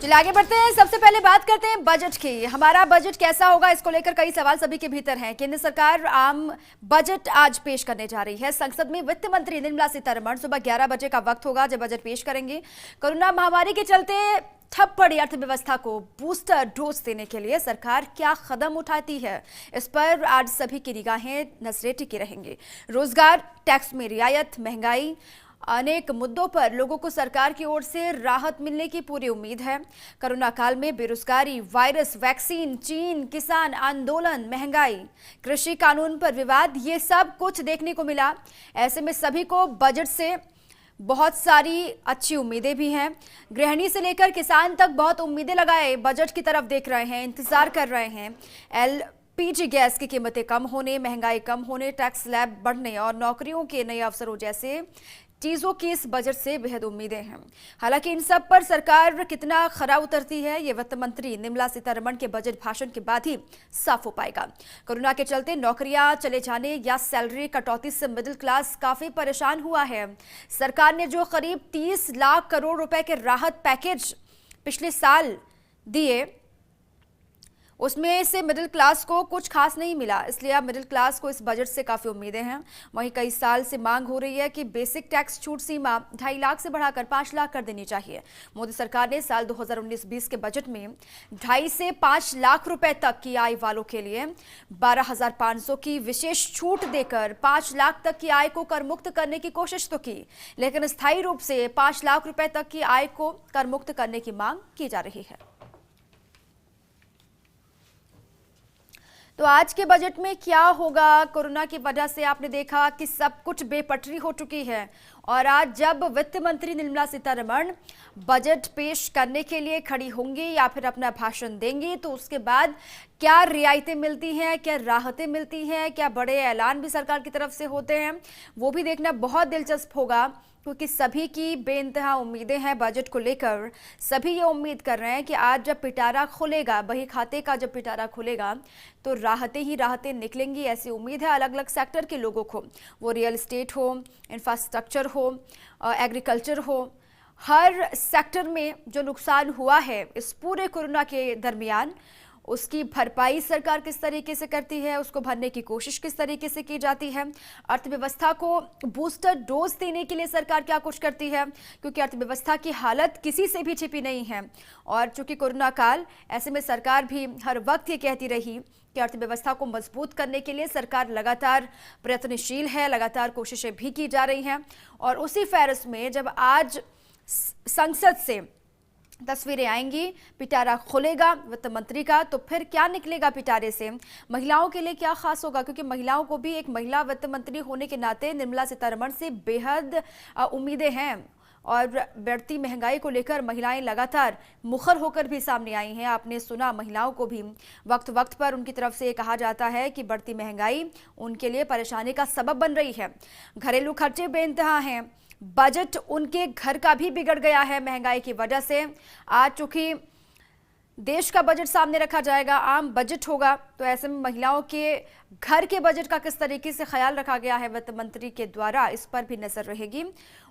चलिए आगे बढ़ते हैं। सबसे पहले बात करते हैं बजट की। हमारा बजट कैसा होगा, इसको लेकर कई सवाल सभी के भीतर हैं। केंद्र सरकार आम बजट आज पेश करने जा रही है। संसद में वित्त मंत्री निर्मला सीतारमण सुबह 11 बजे का वक्त होगा जब बजट पेश करेंगे। कोरोना महामारी के चलते ठप पड़ी अर्थव्यवस्था को बूस्टर डोज देने के लिए सरकार क्या कदम उठाती है, इस पर आज सभी की निगाहें नजरें टिकी रहेंगी। रोजगार, टैक्स में रियायत, महंगाई, अनेक मुद्दों पर लोगों को सरकार की ओर से राहत मिलने की पूरी उम्मीद है। कोरोना काल में बेरोजगारी, वायरस, वैक्सीन, चीन, किसान आंदोलन, महंगाई, कृषि कानून पर विवाद, ये सब कुछ देखने को मिला। ऐसे में सभी को बजट से बहुत सारी अच्छी उम्मीदें भी हैं। गृहिणी से लेकर किसान तक बहुत उम्मीदें लगाए बजट की तरफ देख रहे हैं, इंतजार कर रहे हैं। LPG गैस की कीमतें कम होने, महंगाई कम होने, टैक्स स्लैब बढ़ने और नौकरियों के नए अवसरों जैसे चीजों की इस बजट से बेहद उम्मीदें हैं। हालांकि इन सब पर सरकार कितना खरा उतरती है, ये वित्त मंत्री निर्मला सीतारमण के बजट भाषण के बाद ही साफ हो पाएगा। कोरोना के चलते नौकरियां चले जाने या सैलरी कटौती से मिडिल क्लास काफी परेशान हुआ है। सरकार ने जो करीब 30 लाख करोड़ रुपए के राहत पैकेज पिछले साल दिए, उसमें से मिडिल क्लास को कुछ खास नहीं मिला, इसलिए अब मिडिल क्लास को इस बजट से काफी उम्मीदें हैं। वहीं कई साल से मांग हो रही है कि बेसिक टैक्स छूट सीमा 2.5 लाख से बढ़ाकर 5 लाख कर देनी चाहिए। मोदी सरकार ने साल 2019-20 के बजट में 2.5 से 5 लाख रुपए तक की आय वालों के लिए 12,500 की विशेष छूट देकर 5 लाख तक की आय को कर मुक्त करने की कोशिश तो की, लेकिन स्थायी रूप से 5 लाख रुपए तक की आय को कर मुक्त करने की मांग की जा रही है। तो आज के बजट में क्या होगा? कोरोना की वजह से आपने देखा कि सब कुछ बेपटरी हो चुकी है और आज जब वित्त मंत्री निर्मला सीतारमण बजट पेश करने के लिए खड़ी होंगी या फिर अपना भाषण देंगी, तो उसके बाद क्या रियायतें मिलती हैं, क्या राहतें मिलती हैं, क्या बड़े ऐलान भी सरकार की तरफ से होते हैं, वो भी देखना बहुत दिलचस्प होगा, क्योंकि सभी की बेइंतहा उम्मीदें हैं बजट को लेकर। सभी ये उम्मीद कर रहे हैं कि आज जब पिटारा खुलेगा, बही खाते का जब पिटारा खुलेगा, तो राहतें ही राहतें निकलेंगी, ऐसी उम्मीद है अलग अलग सेक्टर के लोगों को। वो रियल एस्टेट हो, इंफ्रास्ट्रक्चर हो, एग्रीकल्चर हो, हर सेक्टर में जो नुकसान हुआ है इस पूरे कोरोना के दरमियान, उसकी भरपाई सरकार किस तरीके से करती है, उसको भरने की कोशिश किस तरीके से की जाती है, अर्थव्यवस्था को बूस्टर डोज देने के लिए सरकार क्या कुछ करती है, क्योंकि अर्थव्यवस्था की हालत किसी से भी छिपी नहीं है। और चूंकि कोरोना काल, ऐसे में सरकार भी हर वक्त ये कहती रही कि अर्थव्यवस्था को मजबूत करने के लिए सरकार लगातार प्रयत्नशील है, लगातार कोशिशें भी की जा रही हैं। और उसी फेरस में जब आज संसद से तस्वीरें आएंगी, पिटारा खुलेगा वित्त मंत्री का, तो फिर क्या निकलेगा पिटारे से? महिलाओं के लिए क्या खास होगा, क्योंकि महिलाओं को भी एक महिला वित्त मंत्री होने के नाते निर्मला सीतारमण से बेहद उम्मीदें हैं। और बढ़ती महंगाई को लेकर महिलाएं लगातार मुखर होकर भी सामने आई हैं। आपने सुना, महिलाओं को भी वक्त वक्त पर उनकी तरफ से कहा जाता है कि बढ़ती महंगाई उनके लिए परेशानी का सबब बन रही है। घरेलू खर्चे बेइंतहा हैं, बजट उनके घर का भी बिगड़ गया है महंगाई की वजह से। आज चूंकि देश का बजट सामने रखा जाएगा, आम बजट होगा, तो ऐसे में महिलाओं के घर के बजट का किस तरीके से ख्याल रखा गया है वित्त मंत्री के द्वारा, इस पर भी नजर रहेगी।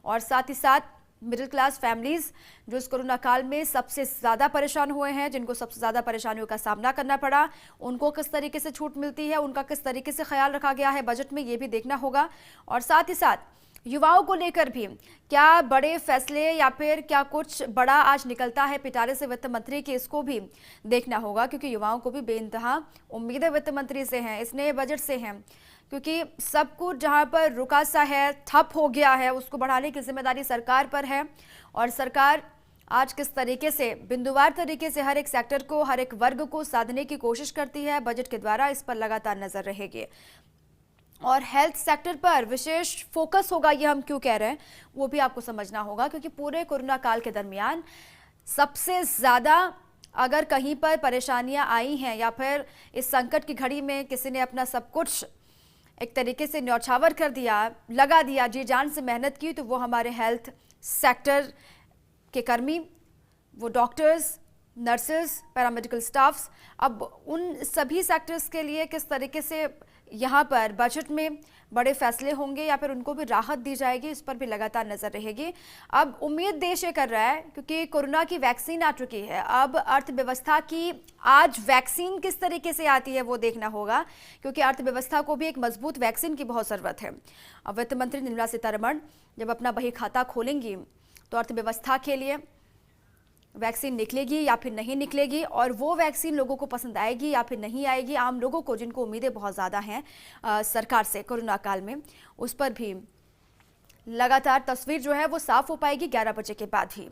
और साथ ही साथ मिडिल क्लास फैमिलीज जो इस कोरोना काल में सबसे ज़्यादा परेशान हुए हैं, जिनको सबसे ज़्यादा परेशानियों का सामना करना पड़ा, उनको किस तरीके से छूट मिलती है, उनका किस तरीके से ख्याल रखा गया है बजट में, ये भी देखना होगा। और साथ ही साथ युवाओं को लेकर भी क्या बड़े फैसले या फिर क्या कुछ बड़ा आज निकलता है पिटारे से वित्त मंत्री की, इसको भी देखना होगा, क्योंकि युवाओं को भी बेइंतहा उम्मीदें वित्त मंत्री से हैं, इस नए बजट से हैं। क्योंकि सब कुछ जहां पर रुका सा है, ठप हो गया है, उसको बढ़ाने की जिम्मेदारी सरकार पर है। और सरकार आज किस तरीके से बिंदुवार तरीके से हर एक सेक्टर को, हर एक वर्ग को साधने की कोशिश करती है बजट के द्वारा, इस पर लगातार नजर रहेगी। और हेल्थ सेक्टर पर विशेष फोकस होगा, ये हम क्यों कह रहे हैं वो भी आपको समझना होगा, क्योंकि पूरे कोरोना काल के दरमियान सबसे ज़्यादा अगर कहीं पर परेशानियां आई हैं या फिर इस संकट की घड़ी में किसी ने अपना सब कुछ एक तरीके से न्यौछावर कर दिया, लगा दिया, जी जान से मेहनत की, तो वो हमारे हेल्थ सेक्टर के कर्मी, वो डॉक्टर्स, नर्सेस, पैरामेडिकल स्टाफ्स। अब उन सभी सेक्टर्स के लिए किस तरीके से यहाँ पर बजट में बड़े फैसले होंगे या फिर उनको भी राहत दी जाएगी, इस पर भी लगातार नजर रहेगी। अब उम्मीद देश ये कर रहा है क्योंकि कोरोना की वैक्सीन आ चुकी है, अब अर्थव्यवस्था की आज वैक्सीन किस तरीके से आती है वो देखना होगा, क्योंकि अर्थव्यवस्था को भी एक मजबूत वैक्सीन की बहुत जरूरत है। अब वित्त मंत्री निर्मला सीतारमण जब अपना बही खाता खोलेंगी तो अर्थव्यवस्था के लिए वैक्सीन निकलेगी या फिर नहीं निकलेगी, और वो वैक्सीन लोगों को पसंद आएगी या फिर नहीं आएगी, आम लोगों को जिनको उम्मीदें बहुत ज़्यादा हैं सरकार से कोरोना काल में, उस पर भी लगातार तस्वीर जो है वो साफ हो पाएगी 11 बजे के बाद ही।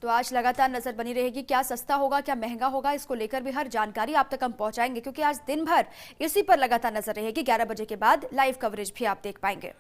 तो आज लगातार नजर बनी रहेगी क्या सस्ता होगा क्या महंगा होगा, इसको लेकर भी हर जानकारी आप तक हम पहुंचाएंगे, क्योंकि आज दिन भर इसी पर लगातार नजर रहेगी। 11 बजे के बाद लाइव कवरेज भी आप देख पाएंगे।